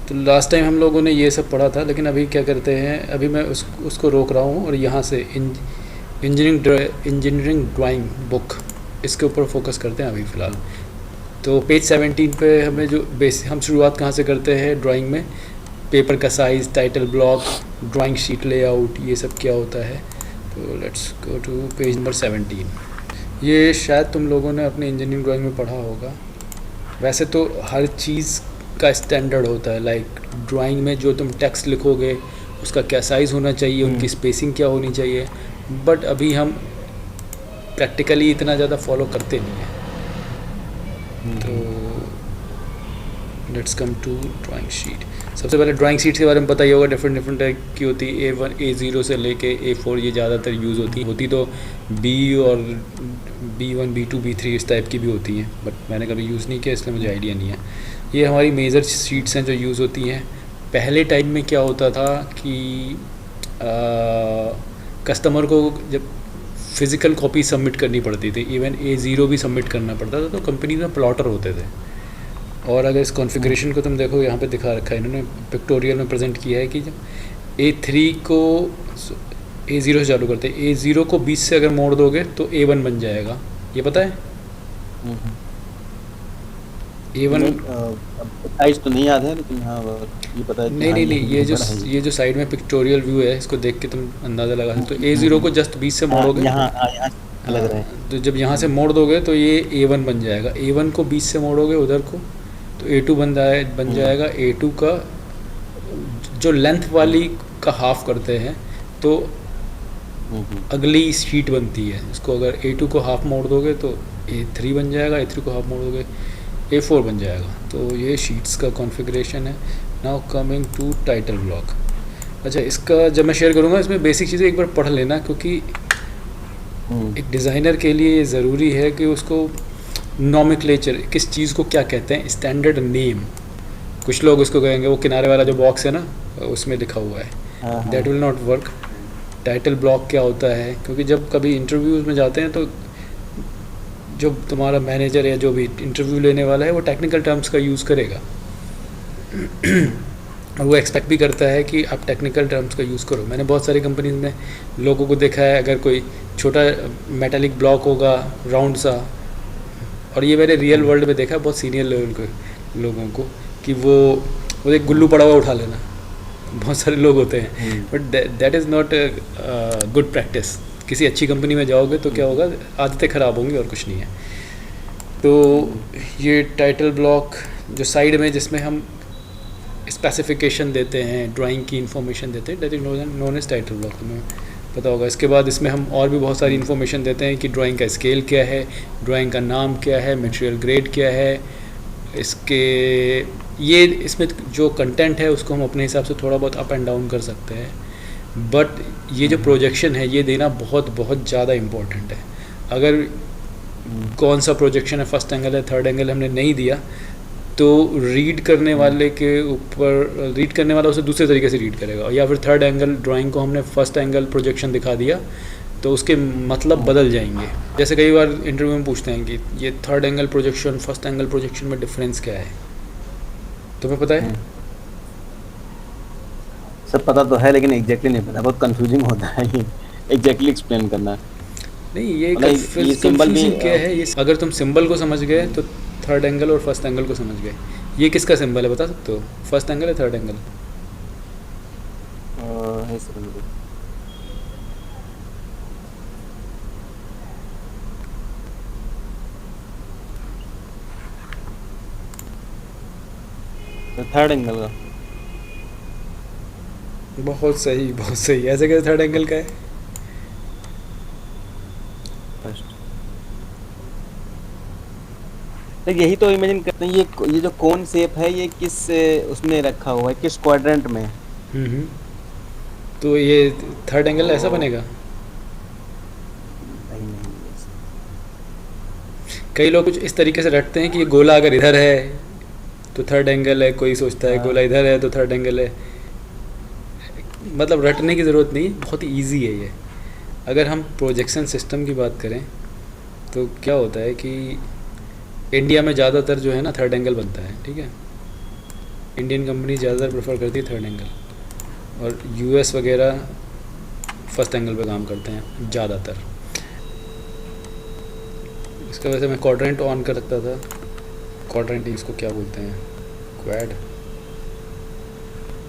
तो last time हम लोगों ने ये सब पढ़ा था, लेकिन अभी क्या करते हैं, अभी मैं उसको रोक रहा हूँ और यहाँ से इंजीनियरिंग ड्राइंग बुक, इसके ऊपर फोकस करते हैं अभी फ़िलहाल। तो पेज 17 पे हमें जो हम शुरुआत कहाँ से करते हैं ड्राइंग में, पेपर का size, title block, drawing sheet layout, ये सब क्या होता है। तो let's go to page number 17। ये शायद तुम लोगों ने अपने इंजीनियरिंग ड्राइंग में पढ़ा होगा। वैसे तो हर चीज़ का स्टैंडर्ड होता है, लाइक ड्राइंग में जो तुम टेक्स्ट लिखोगे उसका क्या साइज़ होना चाहिए, उनकी स्पेसिंग क्या होनी चाहिए, बट अभी हम प्रैक्टिकली इतना ज़्यादा फॉलो करते नहीं हैं। तो let's come to drawing sheet. सबसे पहले ड्राइंग शीट के बारे में पता ही होगा, डिफरेंट टाइप की होती है। A1 A0 से लेके A4 ये ज़्यादातर यूज़ होती तो B और B1 B2 B3 इस टाइप की भी होती हैं, बट मैंने कभी यूज़ नहीं किया इसलिए मुझे आइडिया नहीं है। ये हमारी मेजर शीट्स हैं जो यूज़ होती हैं। पहले टाइम में क्या होता था कि कस्टमर को जब फिज़िकल कॉपी सबमिट करनी पड़ती थी, इवन A0 भी सबमिट करना पड़ता था, तो कंपनी में प्लॉटर होते थे। और अगर इस कॉन्फ़िगरेशन को तुम देखो, यहाँ पे दिखा रखा है इन्होंने, पिक्टोरियल में प्रेजेंट किया है कि जब A3 को A0 से चालू करते हैं, A0 को 20 से अगर मोड़ दोगे तो A1 बन जाएगा। ये पता है? A1 साइज तो नहीं याद है, लेकिन हाँ ये पता है। नहीं, ये जो साइड में पिक्टोरियल व्यू है, इसको देख के तुम अंदाज़ा लगा सकते हो। A0 को जस्ट 20 से मोड़ोगे, यहाँ लग रहा है, तो जब यहाँ से मोड़ दोगे तो ये A1 बन जाएगा। A1 को 20 से मोड़ोगे उधर को तो A2 बन जाएगा। A2 का जो लेंथ वाली का हाफ करते हैं तो अगली शीट बनती है। इसको अगर A2 को हाफ मोड़ दोगे तो A3 बन जाएगा, A3 को हाफ मोड़ दोगे A4 बन जाएगा। तो ये शीट्स का कॉन्फ़िगरेशन है। Now coming to title block. अच्छा, इसका जब मैं शेयर करूँगा इसमें बेसिक चीज़ें एक बार पढ़ लेना, क्योंकि एक डिज़ाइनर के लिए ये ज़रूरी है कि उसको नॉमेक्लेचर, किस चीज़ को क्या कहते हैं, स्टैंडर्ड नेम। कुछ लोग उसको कहेंगे वो किनारे वाला जो बॉक्स है ना उसमें लिखा हुआ है, that will not work. Title block क्या होता है, क्योंकि जब कभी इंटरव्यूज़ में जाते हैं तो जो तुम्हारा मैनेजर या जो भी इंटरव्यू लेने वाला है वो टेक्निकल टर्म्स का यूज़ करेगा और वो एक्सपेक्ट भी करता है कि आप टेक्निकल टर्म्स का यूज़ करो। मैंने बहुत सारी कंपनीज में लोगों को देखा है, अगर कोई छोटा मेटालिक ब्लॉक होगा राउंड सा, और ये मैंने रियल वर्ल्ड में देखा है बहुत सीनियर लेवल के लोगों को, कि वो एक गुल्लू पड़ा हुआ उठा लेना, बहुत सारे लोग होते हैं, but that is not good practice. किसी अच्छी कंपनी में जाओगे तो क्या होगा, आदतें ख़राब होंगी और कुछ नहीं है। तो ये टाइटल ब्लॉक जो साइड में जिसमें हम स्पेसिफिकेशन देते हैं, ड्राइंग की इन्फॉर्मेशन देते हैं, that is known as title block, तुम्हें पता होगा। इसके बाद इसमें हम और भी बहुत सारी इन्फॉर्मेशन देते हैं कि ड्राइंग का स्केल क्या है, ड्राइंग का नाम क्या है, मटेरियल ग्रेड क्या है, इसमें जो कंटेंट है उसको हम अपने हिसाब से थोड़ा बहुत अप एंड डाउन कर सकते हैं, बट ये जो प्रोजेक्शन है ये देना बहुत बहुत ज़्यादा इम्पोर्टेंट है। अगर कौन सा प्रोजेक्शन है, फर्स्ट एंगल है, थर्ड एंगल हमने नहीं दिया तो रीड करने वाले के ऊपर, रीड करने वाला उसे दूसरे तरीके से रीड करेगा, या फिर थर्ड एंगल ड्राइंग को हमने फर्स्ट एंगल प्रोजेक्शन दिखा दिया तो उसके मतलब बदल जाएंगे। जैसे कई बार इंटरव्यू में पूछते हैं कि ये third angle projection first angle projection में डिफरेंस क्या है, तुम्हें पता है? सब पता तो है लेकिन एग्जैक्टली नहीं पता, बहुत कंफ्यूजिंग होता है ये एग्जैक्टली एक्सप्लेन करना। नहीं, ये सिंबल भी क्या है, ये अगर तुम सिंबल को समझ गए तो थर्ड एंगल और फर्स्ट एंगल को समझ गए। ये किसका सिंबल है बता सकते हो, फर्स्ट एंगल है थर्ड एंगल? थर्ड एंगल का। बहुत सही, बहुत सही। ऐसे कैसे थर्ड एंगल का है? यही तो इमेजिन करते हैं, ये जो कोन शेप है ये किस उसमें रखा हुआ है, किस क्वाड्रेंट में? तो ये थर्ड एंगल ऐसा बनेगा। नहीं, कई लोग कुछ इस तरीके से रटते हैं कि ये गोला अगर इधर है तो थर्ड एंगल है, कोई सोचता है गोला इधर है तो थर्ड एंगल है। मतलब रटने की ज़रूरत नहीं, बहुत ही ईजी है ये। अगर हम प्रोजेक्शन सिस्टम की बात करें तो क्या होता है कि इंडिया में ज़्यादातर जो है ना थर्ड एंगल बनता है, ठीक है। इंडियन कंपनी ज़्यादातर प्रेफर करती है थर्ड एंगल, और यूएस वगैरह फर्स्ट एंगल पे काम करते हैं ज़्यादातर। इसका वजह से मैं क्वाड्रेंट ऑन कर सकता था, क्वाड्रेंट इसको क्या बोलते हैं, क्वाड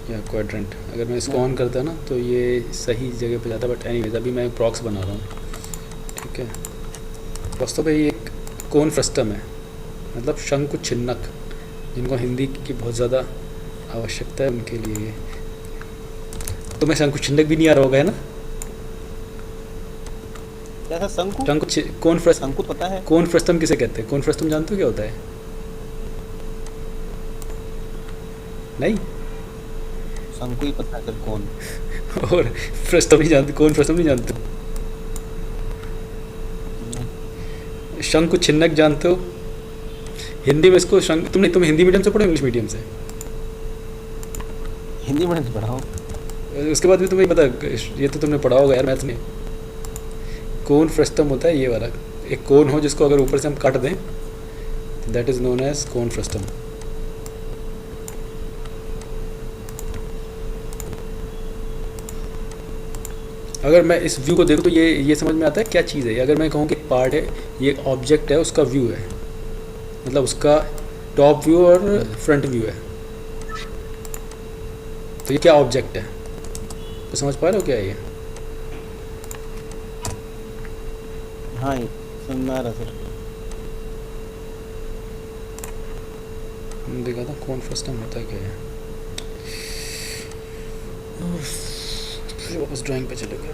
या क्वाड्रेंट, अगर मैं इसको ऑन करता ना तो ये सही जगह पे जाता। बट एनीवेज अभी मैं प्रॉक्स बना रहा हूँ, ठीक है। वास्तव में ये एक कोन फ्रस्टम है, मतलब शंकु छिन्नक, जिनको हिंदी की बहुत ज़्यादा आवश्यकता है उनके लिए ये। तो मैं शंकु छिन्नक भी नहीं आ रहा होगा, है ना? क्या था शंकु? कोन फ्रस्टम, शंकु पता है। कोन फ्रस्टम किसे कहते हैं? कोन फ्रस्टम जानते हो क्या होता है? नहीं? शंकु ही पता है सर, कौन। और फ्रस्टम नहीं जानते? कोन फ्रस्टम नहीं जानते? शंकु छिन्नक जानते हो? हिंदी में इसको तुम हिंदी मीडियम से पढ़ो, इंग्लिश मीडियम से? हिंदी मीडियम से पढ़ा हूँ। उसके बाद भी तुम्हें पता, ये तो तुमने पढ़ा होगा यार मैथ में। कोन फ्रस्टम होता है ये वाला, एक कोन हो जिसको अगर ऊपर से हम काट दें, that is known as cone frustum. अगर मैं इस व्यू को देखूँ तो ये समझ में आता है क्या चीज़ है। अगर मैं कहूँ कि पार्ट है, ये ऑब्जेक्ट है, उसका व्यू है, मतलब उसका टॉप व्यू और फ्रंट व्यू है, तो ये क्या ऑब्जेक्ट है? तो समझ पा रहे हो क्या है ये? हाँ ये समझ में आ रहा सर। देखा था कौन फ्रस्टम होता है क्या है। फिर वापस ड्राइंग पे चले गए।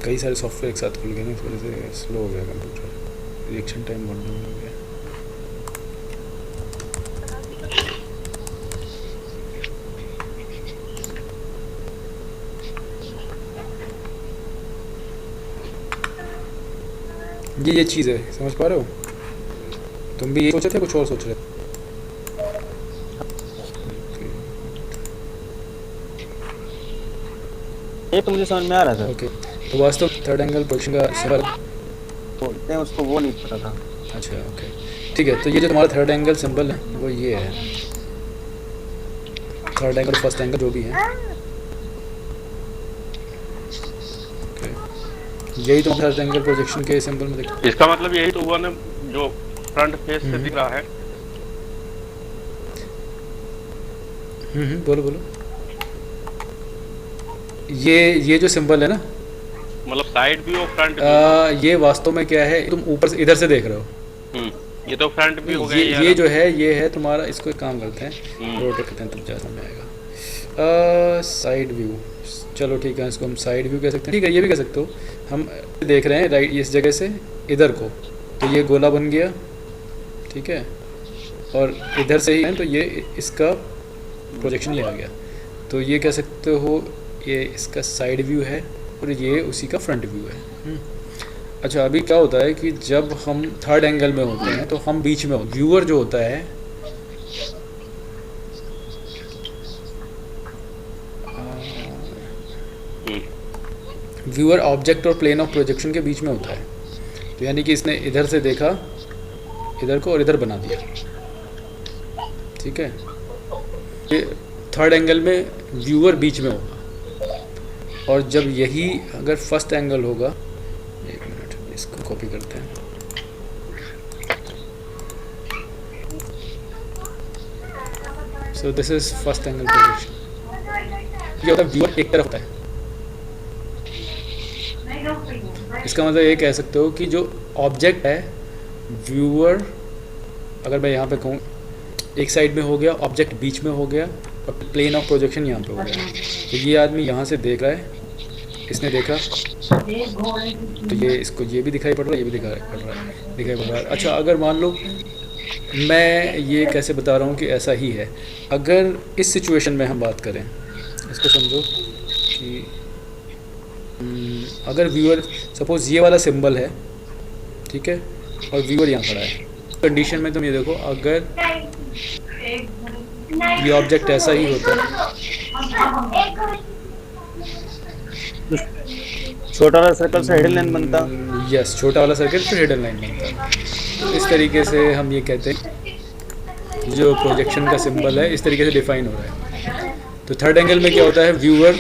कई सारे सॉफ्टवेयर एक साथ खुल गए ना, इस वजह से स्लो हो गया कंप्यूटर, रिएक्शन टाइम बहुत डाउन हो गया। ये चीज़ है, समझ पा रहे हो? तुम भी ये सोचे थे, कुछ और सोच रहे थे? ये तो मुझे समझ में आ रहा है सर। ओके, तो वास्तव थर्ड एंगल पोजीशन का सिंबल बोलते हैं उसको, वो नहीं पता था। अच्छा ओके ठीक है। तो ये जो तुम्हारा थर्ड एंगल सिंबल है वो ये है, थर्ड एंगल फर्स्ट एंगल जो भी है, यही तो थर्ड एंगल प्रोजेक्शन के सिंबल में देखते। इसका मतलब यही तो हुआ ना जो फ्रंट फेस से दिख रहा है। बोलो बोलो। ये जो सिंबल है ना, मतलब साइड व्यू और फ्रंट व्यू, ये वास्तव में क्या है, तुम ऊपर से इधर से देख रहे हो। ये तो फ्रंट व्यू हो गया। ये जो है ये है तुम्हारा, इसको एक काम करते हैं, रोटेट करते हैं तब ज़्यादा समझ में आएगा। साइड व्यू, चलो ठीक है, इसको हम साइड व्यू कह सकते हैं। ठीक है, ये भी कह सकते हो। हम देख रहे हैं राइट इस जगह से इधर को, तो ये गोला बन गया, ठीक है, और इधर से ही है तो ये इसका प्रोजेक्शन ही आ गया। तो ये कह सकते हो ये इसका साइड व्यू है और ये उसी का फ्रंट व्यू है। अच्छा, अभी क्या होता है कि जब हम थर्ड एंगल में होते हैं तो हम बीच में होते, व्यूअर जो होता है व्यूअर ऑब्जेक्ट और प्लेन ऑफ प्रोजेक्शन के बीच में होता है। तो यानी कि इसने इधर से देखा इधर को और इधर बना दिया, ठीक है। ये थर्ड एंगल में व्यूअर बीच में होगा, और जब यही अगर फर्स्ट एंगल होगा, एक मिनट इसको कॉपी करते हैं। So this is first angle projection. ये होता है व्यूअर एक तरफ होता है। इसका मतलब ये कह सकते हो कि जो ऑब्जेक्ट है व्यूअर, अगर मैं यहाँ पे कहूँ एक साइड में हो गया, ऑब्जेक्ट बीच में हो गया और प्लेन ऑफ प्रोजेक्शन यहाँ पे हो गया। तो ये आदमी यहाँ से देख रहा है, इसने देखा तो ये इसको ये भी दिखाई पड़ रहा है, ये भी दिखाई पड़ रहा है। अच्छा, अगर मान लो मैं ये कैसे बता रहा हूँ कि ऐसा ही है, अगर इस सिचुएशन में हम बात करें, इसको समझो कि अगर व्यूअर सपोज ये वाला सिंबल है, ठीक है, और व्यूअर यहाँ खड़ा है, कंडीशन में तुम ये देखो, अगर ये ऑब्जेक्ट ऐसा ही होता है, छोटा वाला सर्कल से हिडन लाइन बनता। यस, छोटा वाला सर्किल फिर हिडन लाइन बनता है। तो इस तरीके से हम ये कहते हैं जो प्रोजेक्शन का सिंबल है इस तरीके से डिफाइन हो रहा है। तो थर्ड एंगल में क्या होता है, व्यूअर,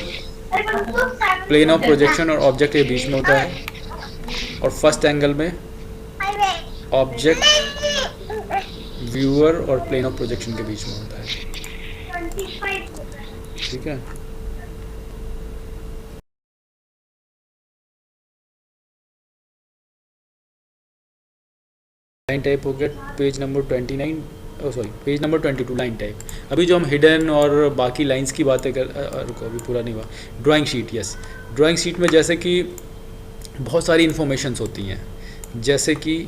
प्लेन ऑफ प्रोजेक्शन और ऑब्जेक्ट के बीच में होता है। और फर्स्ट एंगल में ऑब्जेक्ट, व्यूअर और प्लेन ऑफ प्रोजेक्शन के बीच में होता है। ठीक है। लाइन टाइप हो गया page number 29, sorry page number 22, line type. अभी जो हम हिडन और बाकी लाइंस की बातें रुको अभी पूरा नहीं हुआ। Drawing sheet, yes, drawing sheet में जैसे कि बहुत सारी इन्फॉर्मेशंस होती हैं, जैसे कि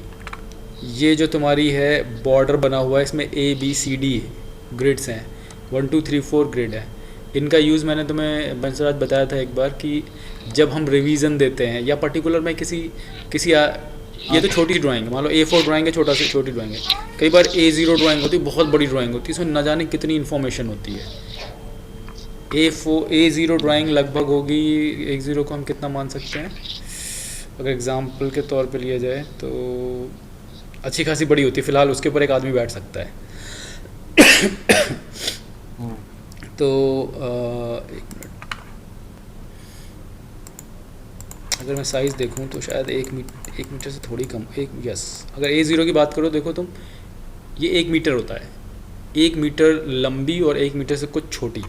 ये जो तुम्हारी है बॉर्डर बना हुआ है, इसमें ABCD ग्रिड्स हैं, 1 2 3 4 ग्रिड है। इनका यूज़ मैंने तुम्हें बंसराज बताया था एक बार कि जब हम रिवीजन देते हैं या पर्टिकुलर में किसी ये तो छोटी ड्राइंग, मान लो A4 ड्राइंग है, छोटी ड्राइंग है। कई बार A0 ड्राइंग होती है, बहुत बड़ी ड्राइंग होती है, इसमें न जाने कितनी इन्फॉर्मेशन होती है। A0 ड्राइंग लगभग होगी, A0 को हम कितना मान सकते हैं, अगर एग्जाम्पल के तौर पे लिया जाए तो अच्छी खासी बड़ी होती है, फ़िलहाल उसके ऊपर एक आदमी बैठ सकता है। तो एक मिनट, अगर मैं साइज़ देखूं तो शायद 1 मीटर से थोड़ी कम, यस, अगर A0 की बात करो, देखो तुम, ये 1 मीटर होता है, 1 मीटर लंबी और 1 मीटर से कुछ छोटी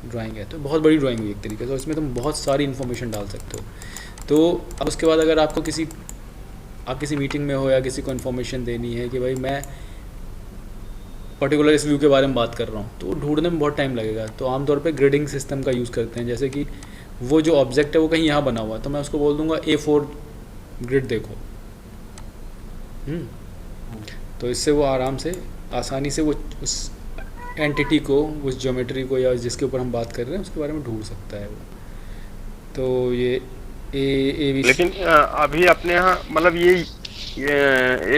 ड्राइंग है। तो बहुत बड़ी ड्राइंग हुई एक तरीके से, और इसमें तुम बहुत सारी इन्फॉर्मेशन डाल सकते हो। तो अब उसके बाद अगर आपको आप किसी मीटिंग में हो या किसी को इन्फॉर्मेशन देनी है कि भाई मैं पर्टिकुलर इस व्यू के बारे में बात कर रहा हूँ, तो ढूंढने में बहुत टाइम लगेगा। तो आमतौर पे ग्रिडिंग सिस्टम का यूज़ करते हैं, जैसे कि वो जो ऑब्जेक्ट है वो कहीं यहाँ बना हुआ है, तो मैं उसको बोल दूंगा A4 ग्रिड देखो। तो इससे वो आराम से, आसानी से वो उस एंटिटी को, उस ज्योमेट्री को या जिसके ऊपर हम बात कर रहे हैं उसके बारे में ढूंढ सकता है वो। तो ये A लेकिन अभी अपने यहाँ मतलब ये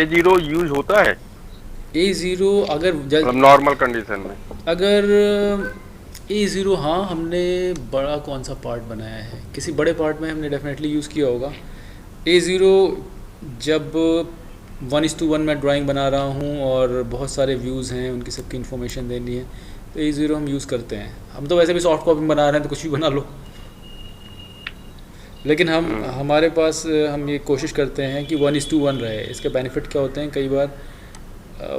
A0 यूज होता है A0 अगर मतलब नॉर्मल कंडीशन में? अगर A0, हाँ, हमने बड़ा कौन सा पार्ट बनाया है, किसी बड़े पार्ट में हमने डेफिनेटली यूज़ किया होगा। A0 जब 1:1 में ड्राइंग बना रहा हूँ और बहुत सारे व्यूज़ हैं, उनकी सबकी इन्फॉर्मेशन देनी है, तो A0 हम यूज़ करते हैं। हम तो वैसे भी सॉफ्ट कॉपी बना रहे हैं तो कुछ भी बना लो, लेकिन हमारे पास हम ये कोशिश करते हैं कि 1:1 रहे। इसके बेनिफिट क्या होते हैं, कई बार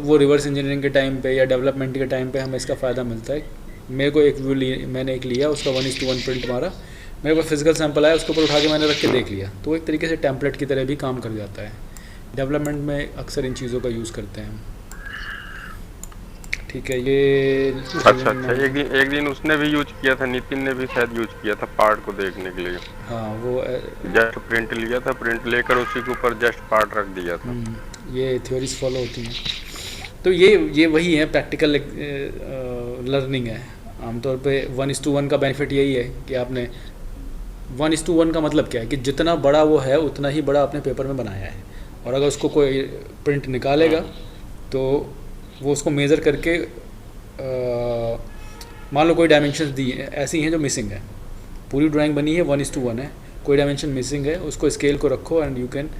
वो रिवर्स इंजीनियरिंग के टाइम पे या डेवलपमेंट के टाइम पे हमें इसका फ़ायदा मिलता है। मेरे को एक व्यू मैंने एक लिया, उसका 1:1 प्रिंट मारा, मेरे पास फिजिकल सैंपल आया, उसके ऊपर उठा के मैंने रख के देख लिया, तो एक तरीके से टेम्पलेट की तरह भी काम कर जाता है। डेवलपमेंट में अक्सर इन चीज़ों का यूज़ करते हैं हम। ठीक है, ये अच्छा, एक दिन उसने भी यूज किया था, नितिन ने भी शायद यूज किया था पार्ट को देखने के लिए। हाँ, वो जस्ट प्रिंट लिया था, प्रिंट लेकर उसी के ऊपर जस्ट पार्ट रख दिया था। ये थ्योरीज फॉलो होती हैं। तो ये वही है, प्रैक्टिकल लर्निंग है। आमतौर पे 1:1 का बेनिफिट यही है कि आपने 1:1 का मतलब क्या है कि जितना बड़ा वो है उतना ही बड़ा अपने पेपर में बनाया है, और अगर उसको कोई प्रिंट निकालेगा तो वो उसको मेज़र करके मान लो कोई डायमेंशंस दी है, ऐसी हैं जो मिसिंग है, पूरी ड्राइंग बनी है 1:1 है, कोई डायमेंशन मिसिंग है, उसको स्केल को रखो and you can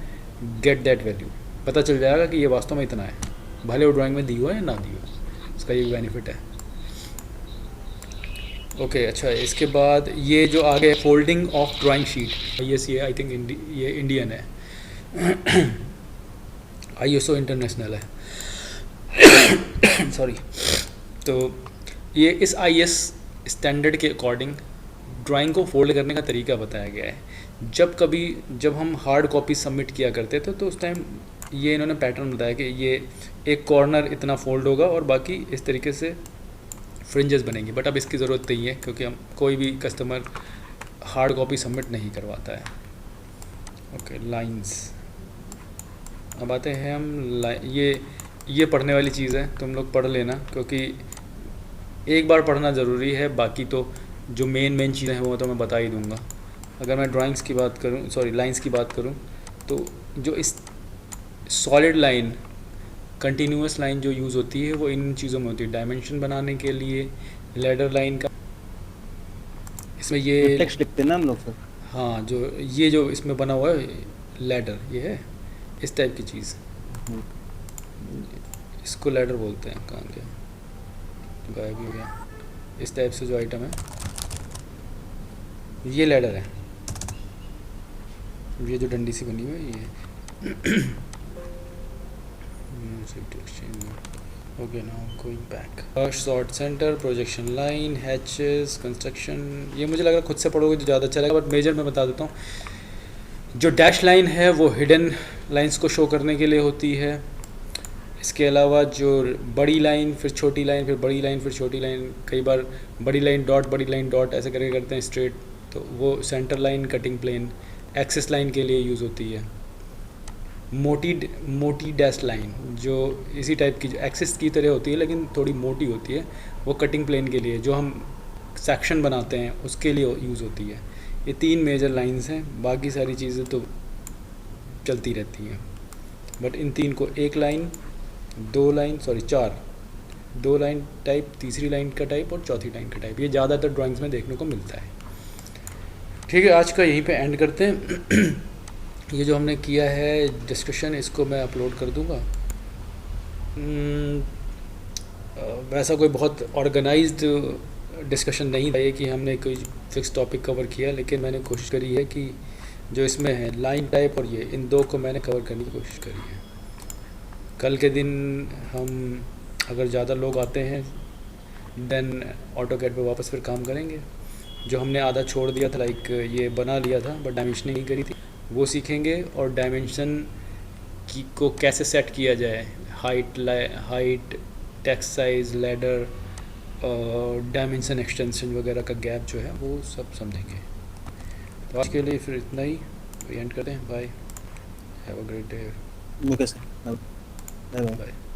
get that value, पता चल जाएगा कि ये वास्तव में इतना है, भले वो ड्राइंग में दी हो या ना दी हो। उसका ये बेनिफिट है। ओके, अच्छा, इसके बाद ये जो आगे फोल्डिंग ऑफ ड्राइंग शीट, ये आई थिंक ये इंडियन है, ISO इंटरनेशनल है, सॉरी। तो ये इस IS स्टैंडर्ड के अकॉर्डिंग ड्राइंग को फोल्ड करने का तरीका बताया गया है। जब हम हार्ड कॉपी सबमिट किया करते थे तो उस टाइम ये इन्होंने पैटर्न बताया कि ये एक कॉर्नर इतना फोल्ड होगा और बाकी इस तरीके से फ्रिंजेस बनेंगी। बट अब इसकी ज़रूरत नहीं है क्योंकि हम कोई भी कस्टमर हार्ड कॉपी सबमिट नहीं करवाता है। ओके, लाइंस, अब आते हैं हम ये पढ़ने वाली चीज़ है, तुम लोग पढ़ लेना क्योंकि एक बार पढ़ना ज़रूरी है, बाकी तो जो मेन चीज़ें हैं वो तो मैं बता ही दूँगा। अगर मैं ड्राइंग्स की बात करूँ, सॉरी लाइंस की बात करूँ, तो जो इस सॉलिड लाइन, कंटिन्यूअस लाइन जो यूज़ होती है वो इन चीज़ों में होती है, डायमेंशन बनाने के लिए, लेडर लाइन का, इसमें ये टेक्स्ट लिखते हैं ना हम लोग सर। हाँ, जो इसमें बना हुआ है लैडर, ये है इस टाइप की चीज़, हम्म, इसको लैडर बोलते हैं। कहाँ गया, गायब ही हो गया। इस टाइप से जो आइटम है ये लैडर है, ये जो डंडी सी बनी हुई है ये। Okay, now going back. Short centre, projection line, hatches, construction, ये मुझे लग रहा है खुद से पढ़ोगे तो ज़्यादा अच्छा रहेगा, बट मेजर मैं बता देता हूँ। जो डैश लाइन है वो हिडन लाइंस को शो करने के लिए होती है। इसके अलावा जो बड़ी लाइन, फिर छोटी लाइन, फिर बड़ी लाइन, फिर छोटी लाइन, कई बार बड़ी लाइन डॉट ऐसे करके करते हैं स्ट्रेट, तो वो centre line, cutting plane, axis line के लिए यूज़ होती है। मोटी डैश लाइन जो इसी टाइप की, जो एक्सिस की तरह होती है लेकिन थोड़ी मोटी होती है, वो कटिंग प्लेन के लिए, जो हम सेक्शन बनाते हैं उसके लिए यूज़ होती है। ये 3 मेजर लाइंस हैं, बाकी सारी चीज़ें तो चलती रहती हैं, बट इन 3 को एक लाइन, 2 लाइन टाइप, तीसरी लाइन का टाइप और चौथी लाइन का टाइप, ये ज़्यादातर ड्राइंग्स में देखने को मिलता है। ठीक है, आज का यहीं पे एंड करते हैं। ये जो हमने किया है डिस्कशन, इसको मैं अपलोड कर दूंगा। वैसा कोई बहुत ऑर्गेनाइज्ड डिस्कशन नहीं था ये कि हमने कोई फिक्स टॉपिक कवर किया, लेकिन मैंने कोशिश करी है कि जो इसमें है लाइन टाइप और ये, इन 2 को मैंने कवर करने की कोशिश करी है। कल के दिन हम अगर ज़्यादा लोग आते हैं देन ऑटोकैड पे वापस फिर काम करेंगे। जो हमने आधा छोड़ दिया था, लाइक ये बना लिया था बट डायमेंशनिंग नहीं करी थी, वो सीखेंगे। और डायमेंशन को कैसे सेट किया जाए, height, text size, ladder, dimension extension वगैरह का गैप जो है वो सब समझेंगे। तो आज के लिए फिर इतना ही, एंड करते हैं। Bye, have a great day. Okay sir, bye bye. Bye.